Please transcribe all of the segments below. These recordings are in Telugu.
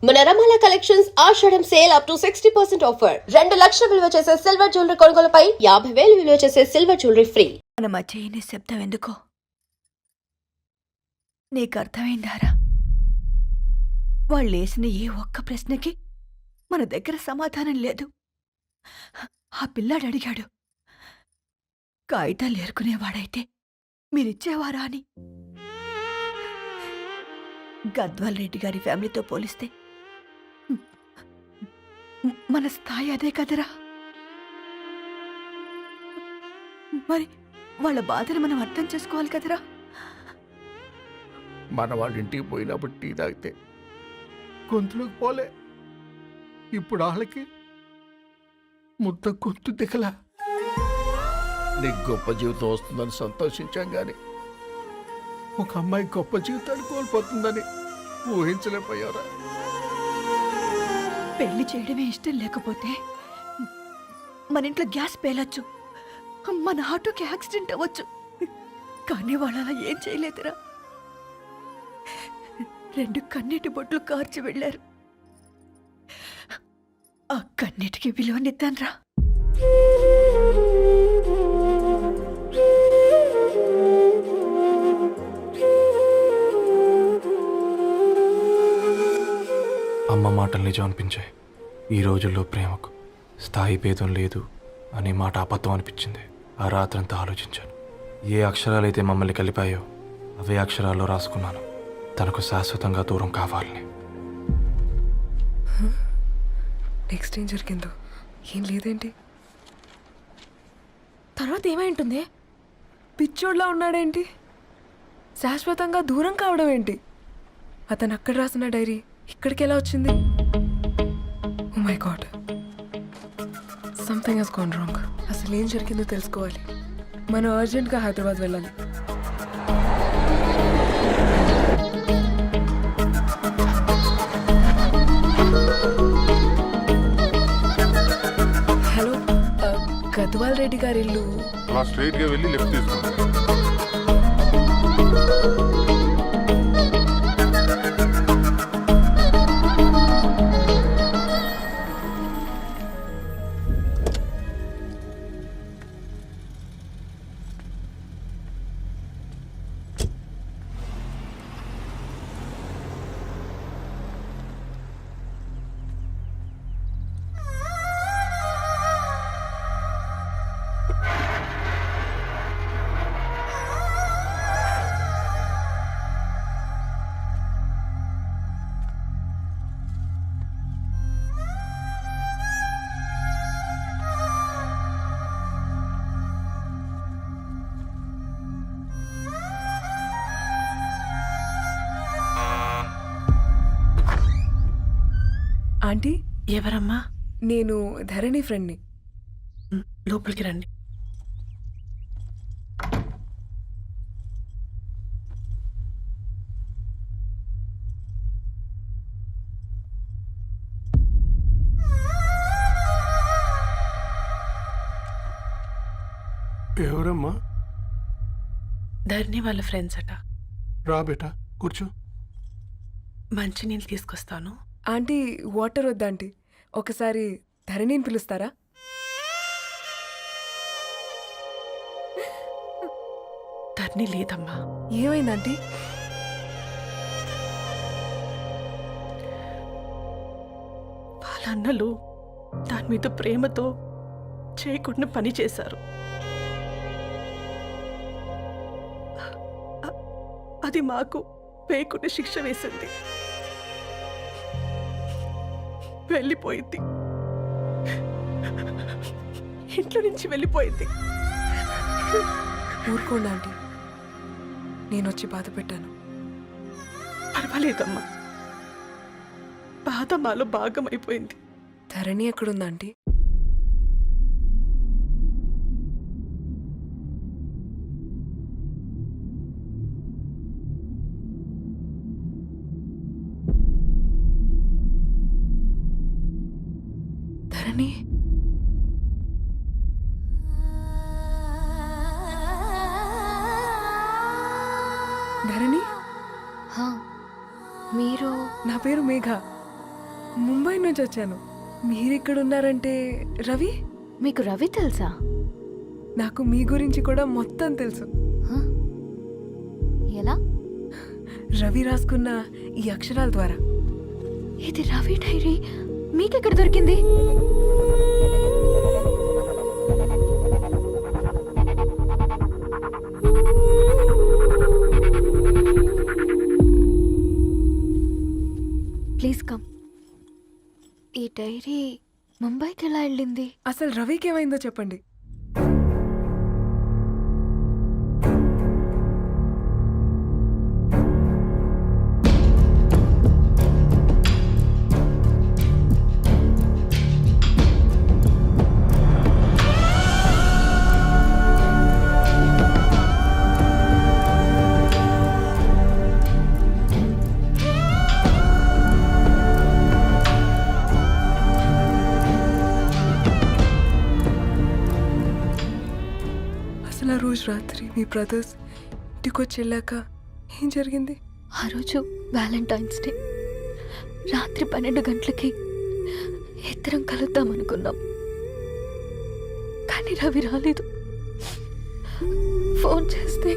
మన రమాల collections Ashadam sale up to 60% offer. 2 లక్షల విలువ చేసే సిల్వర్ జ్యువెలరీ కొనుగోలుపై 50,000 విలువ చేసే సిల్వర్ జ్యువెలరీ ఫ్రీ. మన మధ్య ఈ శబ్దం ఎందుకో నీకు అర్థమైందారా? వాళ్ళేసిన ఏ ఒక్క ప్రశ్నకి మన దగ్గర సమాధానం లేదు. ఆ పిల్లాడు అడిగాడు, కాగితాలు ఏరుకునేవాడైతే మీరిచ్చేవారా అని. గద్వాల్ రెడ్డి గారి ఫ్యామిలీతో పోలిస్తే మన స్థాయి అదే కదరా. మరి వాళ్ళ బాధను మనం అర్థం చేసుకోవాలి కదరా. మన వాళ్ళ ఇంటికి పోయినప్పుడు టీ తాగితే గొంతులోకి పోలే, ఇప్పుడు వాళ్ళకి ముద్ద గొంతు దిగలా. నీకు గొప్ప జీవితం వస్తుందని సంతోషించాం కానీ ఒక అమ్మాయి గొప్ప జీవితాన్ని కోల్పోతుందని ఊహించలేకపోయారా? పెళ్లి చేయడమే ఇష్టం లేకపోతే మన ఇంట్లో గ్యాస్ పేలొచ్చు, మన ఆటోకి యాక్సిడెంట్ అవ్వచ్చు, కానీ వాళ్ళు అలా ఏం చేయలేదురా. 2 కన్నీటి బొట్లు కార్చి వెళ్ళారు. ఆ కన్నీటికి విలువనిద్దాన్రా. అమ్మ మాటలు నిజం అనిపించాయి. ఈ రోజుల్లో ప్రేమకు స్థాయి భేదం లేదు అనే మాట అబద్ధం అనిపించింది. ఆ రాత్రంతా ఆలోచించాను. ఏ అక్షరాలైతే మమ్మల్ని కలిపాయో అవే అక్షరాల్లో రాసుకున్నాను, తనకు శాశ్వతంగా దూరం కావాలని. నెక్స్ట్ ఏం జరిగిందో ఏం లేదేంటి? తర్వాత ఏమై ఉంటుంది? పిచ్చోడ్లా ఉన్నాడేంటి? శాశ్వతంగా దూరం కావడం ఏంటి? అతను అక్కడ రాసిన డైరీ ఇక్కడికి ఎలా వచ్చింది? Oh my god, something has gone wrong. అసలు ఏం జరిగిందో తెలుసుకోవాలి. మనం అర్జెంట్గా హైదరాబాద్ వెళ్ళాలి. హలో, గద్వాల్ రెడ్డి గారి ఇల్లు అలా స్ట్రైట్ గా వెళ్ళి లెఫ్ట్ తీసుకోండి. ఆంటీ, ఎవరమ్మా? నేను ధరణి ఫ్రెండ్ని. లోపలికి రండి. ఎవరమ్మా? ధరణి వాళ్ళ ఫ్రెండ్స్ అట. రా బేటా, కూర్చో. మంచినీళ్ళు తీసుకొస్తాను. ఆంటీ, వాటర్ వద్దాంటీ, ఒకసారి ధరణిని పిలుస్తారా? ధరణి లేదమ్మా. ఏమైందంటీ? వాళ్ళ అన్నలు దాని మీద ప్రేమతో చేయకుండా పని చేశారు. అది మాకు వేయకుండా శిక్ష వేసింది. వెళ్ళిపోయింది, ఇంట్లో నుంచి వెళ్ళిపోయింది. ఊరుకోండి ఆంటీ, నేను వచ్చి బాధ పెట్టాను. పర్వాలేదమ్మా, బాధ మాలో భాగం అయిపోయింది. ధరణి ఎక్కడుందా ఆంటీ? ధరణి, ధరణి, మీరు? నా పేరు మేఘ. ముంబై నుంచి వచ్చాను. మీరు ఇక్కడ ఉన్నారంటే రవి? మీకు రవి తెలుసా? నాకు మీ గురించి కూడా మొత్తం తెలుసు. ఎలా? రవి రాసుకున్న ఈ అక్షరాల ద్వారా. ఇది రవి డైరీ మీకెక్కడ దొరికింది? Please come. ఈ డైరీ ముంబైకి ఎలా వెళ్ళింది? అసలు రవికి ఏమైందో చెప్పండి. అసలు ఆ రోజు రాత్రి మీ బ్రదర్స్ ఇంటికి వచ్చి వెళ్ళాక ఏం జరిగింది? ఆ రోజు వ్యాలంటైన్స్ డే రాత్రి 12 గంటలకి ఇద్దరం కలుద్దాం అనుకున్నాం. కానీ రవి రాలేదు. ఫోన్ చేస్తే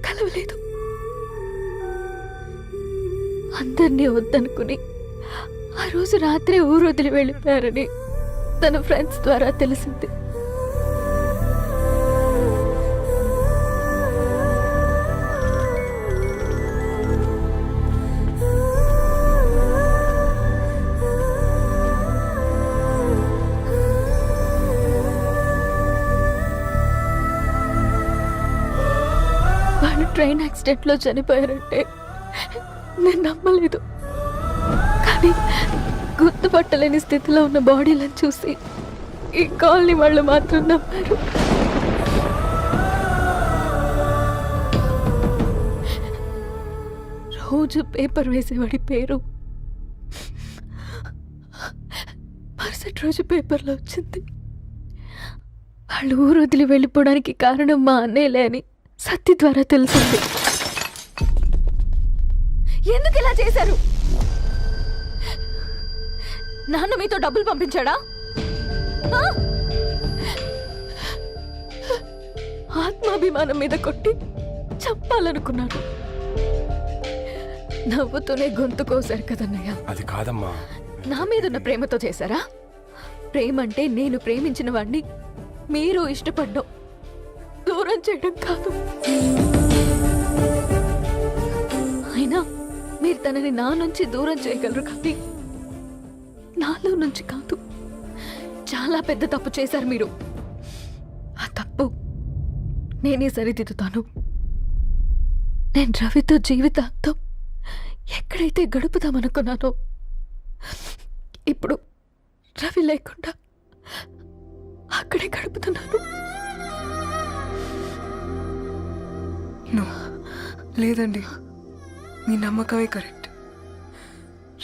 కలవలేదు. అందరినీ వద్దనుకుని ఆ రోజు రాత్రి ఊరు వదిలి వెళ్ళిపోయారని తన ఫ్రెండ్స్ ద్వారా తెలిసింది. వాళ్ళు ట్రైన్ యాక్సిడెంట్లో చనిపోయారంటే నేను నమ్మలేదు. కానీ గుర్తుపట్టలేని స్థితిలో ఉన్న బాడీలను చూసి ఈ కాలనీ వాళ్ళు మాత్రం నమ్మారు. రోజు పేపర్ వేసేవాడి పేరు మరుసటి రోజు పేపర్లో వచ్చింది. వాళ్ళు ఊరు వదిలి వెళ్ళిపోవడానికి కారణం మా అన్నయ్యలే అని సత్తి ద్వారా తెలిసింది. ఎందుకు ఇలా చేశారు? నాన్న మీతో డబ్బులు పంపించాడా? ఆ? ఆత్మాభిమానం మీద కొట్టి చంపాలనుకున్నాను. నవ్వుతూనే గొంతు కోసారు కదన్నయ్య. అది కాదమ్మా. నా మీదున్న ప్రేమతో చేశారా? ప్రేమ అంటే నేను ప్రేమించిన వాడిని మీరు ఇష్టపడ్డం, దూరం చేయడం కాదు. అయినా మీరు తనని నా నుంచి దూరం చేయగలరు కానీ నాలో నుంచి కాదు. చాలా పెద్ద తప్పు చేశారు మీరు. ఆ తప్పు నేనే సరిదిద్దుతాను. నేను రవితో జీవితాంతం ఎక్కడైతే గడుపుదామనుకున్నానో ఇప్పుడు రవి లేకుండా అక్కడే గడుపుతున్నాను. లేదండి, మీ నమ్మకమే కరెక్ట్.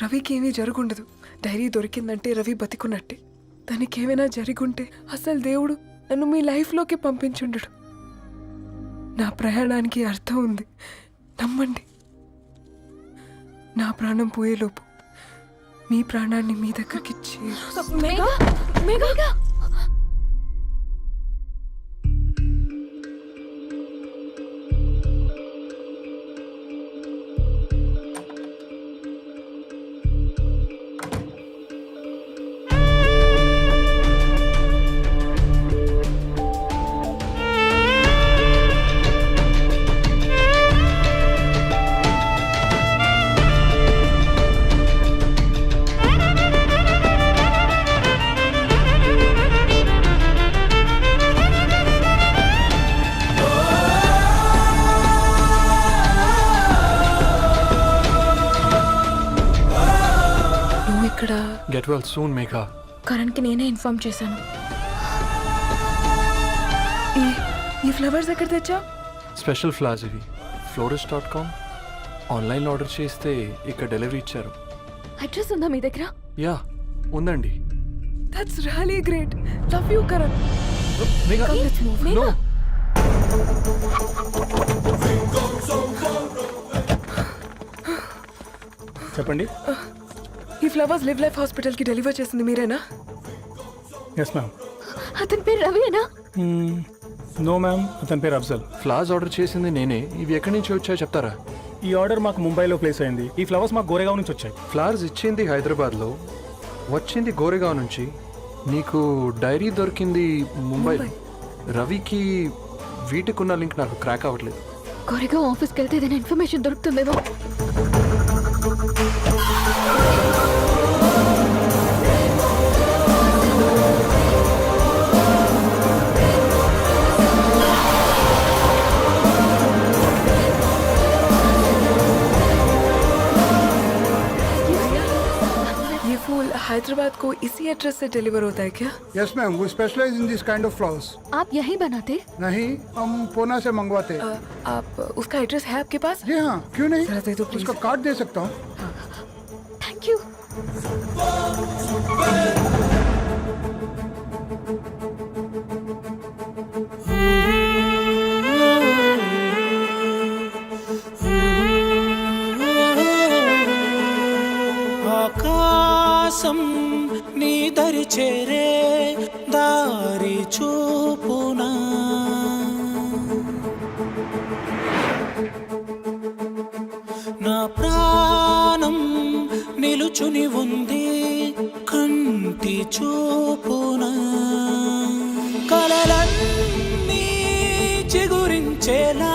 రవికి ఏమీ జరుగుండదు. డైరీ దొరికిందంటే రవి బతికున్నట్టే. తనకి ఏమైనా జరుగుంటే అసలు దేవుడు నన్ను మీ లైఫ్లోకి పంపించుండడు. నా ప్రయాణానికి అర్థం ఉంది, నమ్మండి. నా ప్రాణం పోయేలోపు మీ ప్రాణాన్ని మీ దగ్గరికి ఇక్కడ గెట్ వెల్ సూన్ మేఘా. కరణ్కి నేనే ఇన్ఫార్మ్ చేశాను. ఈ ఫ్లవర్స్ ఎక్కడ తెచ్చా? స్పెషల్ ఫ్లవర్స్ ఇవి. florist.com ఆన్లైన్లో ఆర్డర్ చేస్తే ఇక్కడ డెలివరీ ఇచ్చారు. అడ్రస్ ఉందా మీ దగ్గర? యా ఉందండి. That's really great. Love you Karan. Megha no. చెప్పండి. ఈ ఫ్లవర్స్ లివ్ లైఫ్ హాస్పిటల్కి డెలివర్ చేసింది మీరేనా? Yes ma'am. అతని పేరు రవియేనా? నో మ్యామ్, అతని పేరు అఫ్జల్. ఫ్లవర్స్ ఆర్డర్ చేసింది నేనే. ఇవి ఎక్కడి నుంచి వచ్చాయో చెప్తారా? ఈ ఆర్డర్ మాకు ముంబైలో ప్లేస్ అయింది. ఈ ఫ్లవర్స్ మాకు గోరేగావ్ నుంచి వచ్చాయి. ఫ్లవర్స్ ఇచ్చింది హైదరాబాద్లో, వచ్చింది గోరేగావ్ నుంచి. నీకు డైరీ దొరికింది ముంబై. రవికి వీటికున్న లింక్ నాకు క్రాక్ అవ్వట్లేదు. కోరేగావ్ ఆఫీస్కి వెళ్తే ఏదైనా ఇన్ఫర్మేషన్ దొరుకుతుందేమో. ये फूल हैदराबाद को इसी एड्रेस से डिलीवर होता है क्या? Yes ma'am, we specialize in this kind of flowers. आप यहीं बनाते? नहीं, हम पूना से मंगवाते. आप उसका एड्रेस है आपके पास? जी हाँ, क्यों नहीं? जरा दे दो प्लीज. उसका कार्ड दे सकता हूँ. Thank you. ఆకాశం నీ దరి చేరే దారి చూపునా, నా ప్రాణం నిలుచుని ఉంది కంటి చూపునా, కలలన్నీ చిగురించేలా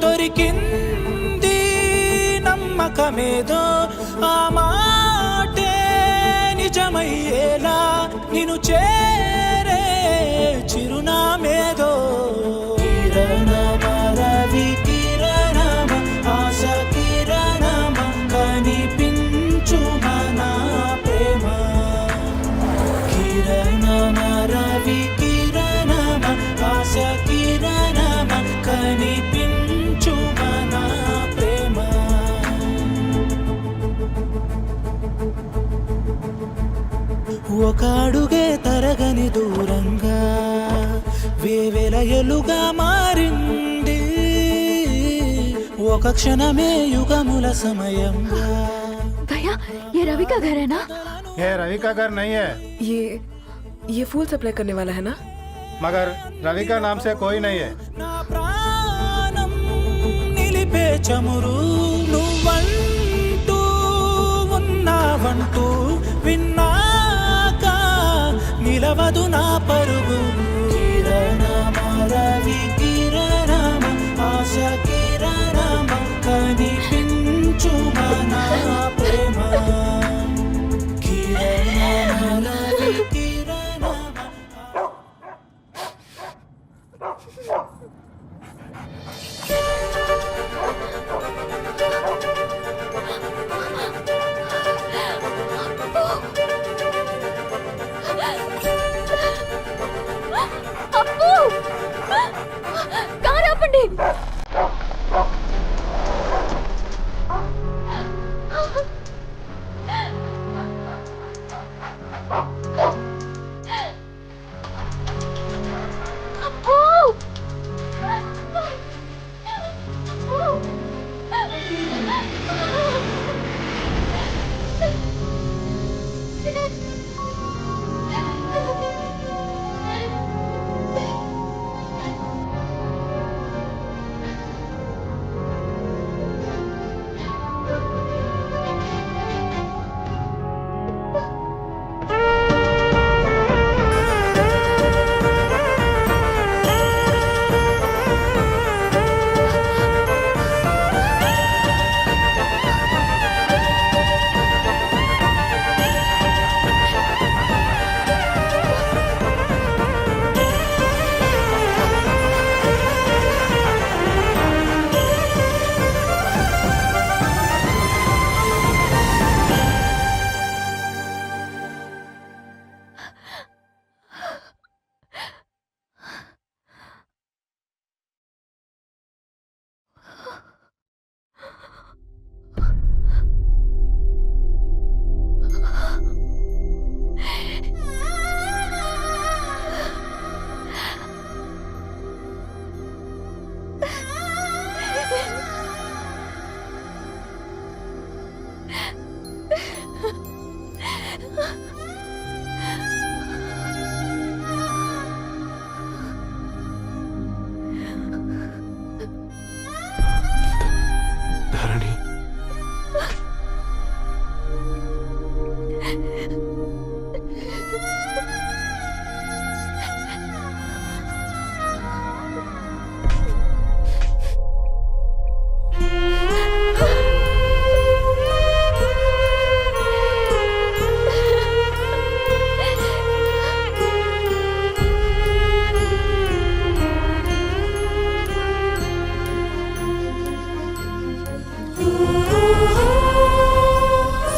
దొరికింది నమ్మకమేదో, ఆ మాటే నిజమయ్యేలా నిన్ను చేరే చిరునామేదో. కిరణమ రవి కిరణమ ఆశ కిరణమ కనిపించు మన ప్రేమ. కిరణమ రవి కిరణమ ఆశ కిరణమ కనిపించు మన ప్రేమ. ఒక అడుగే తరగని దూరంగా వేవేల ఎలుగా మారింది, ఒక క్షణమే యుగముల సమయంగా. भैया ये रवि का घर है ना? ये रवि का घर नहीं है, ये फूल सप्लाई करने वाला है ना? मगर रवि का नाम से कोई नहीं है. నా ప్రాణం నిలిపే చమురు నువ్వంటూ ఉన్నావంటూ విన్నాక నిలవదు నా పరుగు. కిరణమ రవి కిరణమ ఆశ కిరణమ కనిపించు మన ప్రేమ. కిరణమ రవి కిరణమ. ధరణి,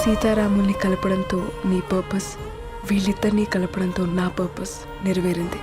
సీతారాముల్ని కలపడంతో నీ పర్పస్, వీళ్ళిద్దరినీ కలపడంతో నా పర్పస్ నెరవేరింది.